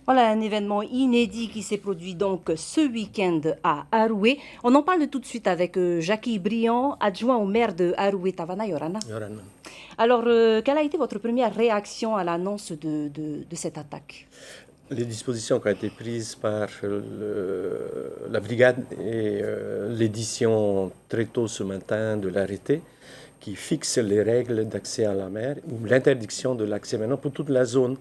Voilà un événement inédit qui s'est produit donc ce week-end à Aroué. On en parle tout de suite avec Jackie Briand, adjoint au maire de Aroué, Tavana Yorana. Alors, quelle a été votre première réaction à l'annonce de cette attaque? Les dispositions qui ont été prises par la brigade et l'édition très tôt ce matin de l'arrêté qui fixe les règles d'accès à la mer ou l'interdiction de l'accès maintenant pour toute la zone.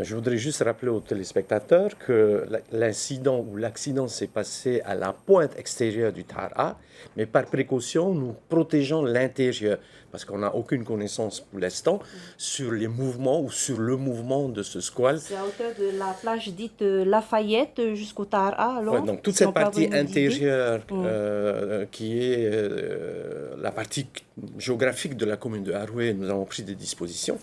Je voudrais juste rappeler aux téléspectateurs que l'incident ou l'accident s'est passé à la pointe extérieure du Tara, mais par précaution, nous protégeons l'intérieur parce qu'on n'a aucune connaissance pour l'instant sur les mouvements ou sur le mouvement de ce squale. C'est à hauteur de la plage dite Lafayette jusqu'au Tara, alors Ouais, donc toute si cette on peut avoir partie une idée. intérieure qui est la partie géographique de la commune de Aroué, nous avons pris des dispositions.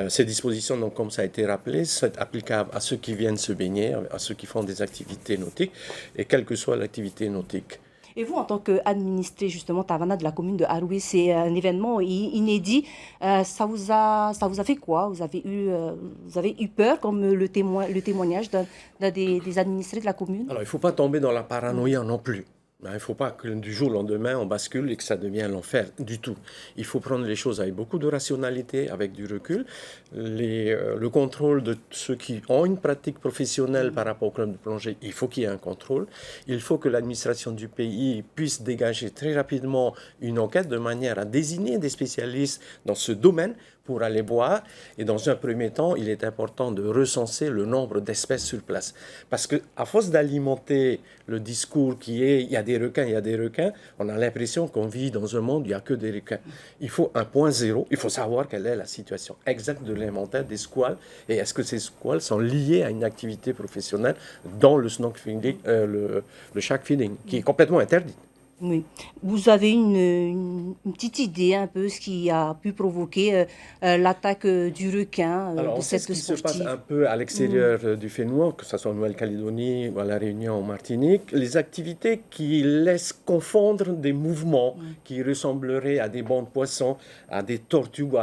Ces dispositions, donc, comme ça a été rappelé, sont applicables à ceux qui viennent se baigner, à ceux qui font des activités nautiques, et quelle que soit l'activité nautique. Et vous, en tant qu'administré, justement, Tavana de la commune de Aroué, c'est un événement inédit. Ça vous a fait quoi? Vous avez eu peur, comme le témoignage d'un des administrés de la commune? Alors, il ne faut pas tomber dans la paranoïa non plus. Il ne faut pas que du jour au lendemain, on bascule et que ça devienne l'enfer du tout. Il faut prendre les choses avec beaucoup de rationalité, avec du recul. Le contrôle de ceux qui ont une pratique professionnelle par rapport au club de plongée, il faut qu'il y ait un contrôle. Il faut que l'administration du pays puisse dégager très rapidement une enquête de manière à désigner des spécialistes dans ce domaine pour aller voir. Et dans un premier temps, il est important de recenser le nombre d'espèces sur place. Parce qu'à force d'alimenter le discours qui est « il y a des requins, il y a des requins », on a l'impression qu'on vit dans un monde où il n'y a que des requins. Il faut un point zéro, il faut savoir quelle est la situation exacte de l'inventaire des squales et est-ce que ces squales sont liés à une activité professionnelle dans le snorkel feeding, le shark feeding, qui est complètement interdit. Oui. Vous avez une petite idée un peu ce qui a pu provoquer l'attaque du requin Alors, de on sait cette ce qui se passe sportive? un peu à l'extérieur du Fénois, que ce soit en Nouvelle-Calédonie ou à La Réunion ou en Martinique, les activités qui laissent confondre des mouvements qui ressembleraient à des bancs de poissons, à des tortues, ou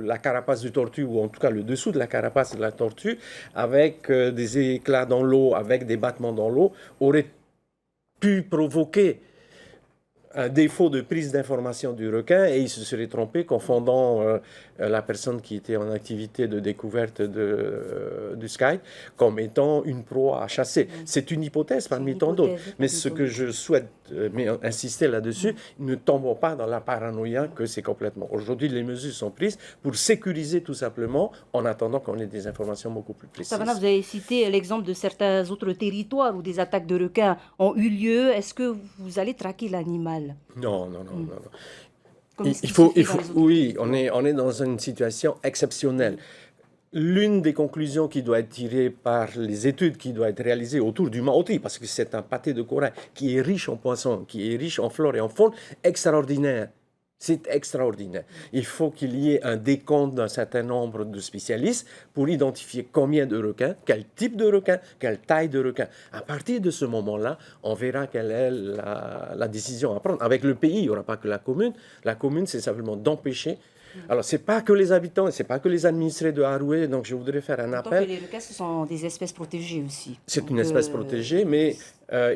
la carapace du tortue, ou en tout cas le dessous de la carapace de la tortue, avec des éclats dans l'eau, avec des battements dans l'eau, auraient pu provoquer un défaut de prise d'information du requin et il se serait trompé confondant la personne qui était en activité de découverte du sky comme étant une proie à chasser. C'est une hypothèse parmi tant d'autres. Mais ce que je souhaite insister là-dessus, ne tombons pas dans la paranoïa que c'est complètement. Aujourd'hui, les mesures sont prises pour sécuriser tout simplement en attendant qu'on ait des informations beaucoup plus précises. Savannah, vous avez cité l'exemple de certains autres territoires où des attaques de requins ont eu lieu. Est-ce que vous allez traquer l'animal? Non. Oui, on est dans une situation exceptionnelle. L'une des conclusions qui doit être tirée par les études qui doivent être réalisées autour du Maoti, parce que c'est un pâté de corail qui est riche en poissons, qui est riche en flore et en faune, extraordinaire. C'est extraordinaire. Il faut qu'il y ait un décompte d'un certain nombre de spécialistes pour identifier combien de requins, quel type de requin, quelle taille de requin. À partir de ce moment-là, on verra quelle est la décision à prendre. Avec le pays, il n'y aura pas que la commune. La commune, c'est simplement d'empêcher. Alors, ce n'est pas que les habitants, ce n'est pas que les administrés de Aroué, donc je voudrais faire un appel. Les requins, ce sont des espèces protégées aussi. C'est une espèce protégée, mais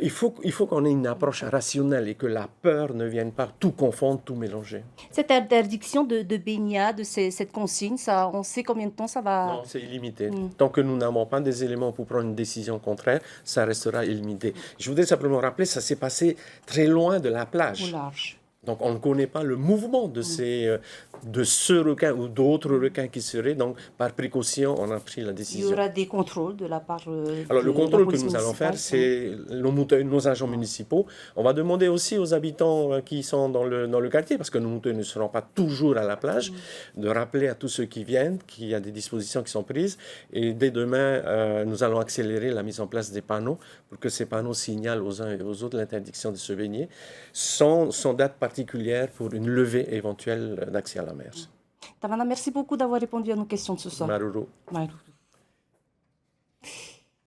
il faut qu'on ait une approche rationnelle et que la peur ne vienne pas tout confondre, tout mélanger. Cette interdiction de baignade, cette consigne, ça, on sait combien de temps ça va? Non, c'est illimité. Tant que nous n'avons pas des éléments pour prendre une décision contraire, ça restera illimité. Je voudrais simplement rappeler, ça s'est passé très loin de la plage. Au large. Donc, on ne connaît pas le mouvement de ce requin ou d'autres requins qui seraient. Donc, par précaution, on a pris la décision. Il y aura des contrôles de la part Alors, le contrôle que nous allons faire, c'est nos agents municipaux. On va demander aussi aux habitants qui sont dans le quartier, parce que nos moutons ne seront pas toujours à la plage, de rappeler à tous ceux qui viennent qu'il y a des dispositions qui sont prises. Et dès demain, nous allons accélérer la mise en place des panneaux pour que ces panneaux signalent aux uns et aux autres l'interdiction de se baigner sans date particulière pour une levée éventuelle d'accès à la mer. Tavana, merci beaucoup d'avoir répondu à nos questions de ce soir. Maruru.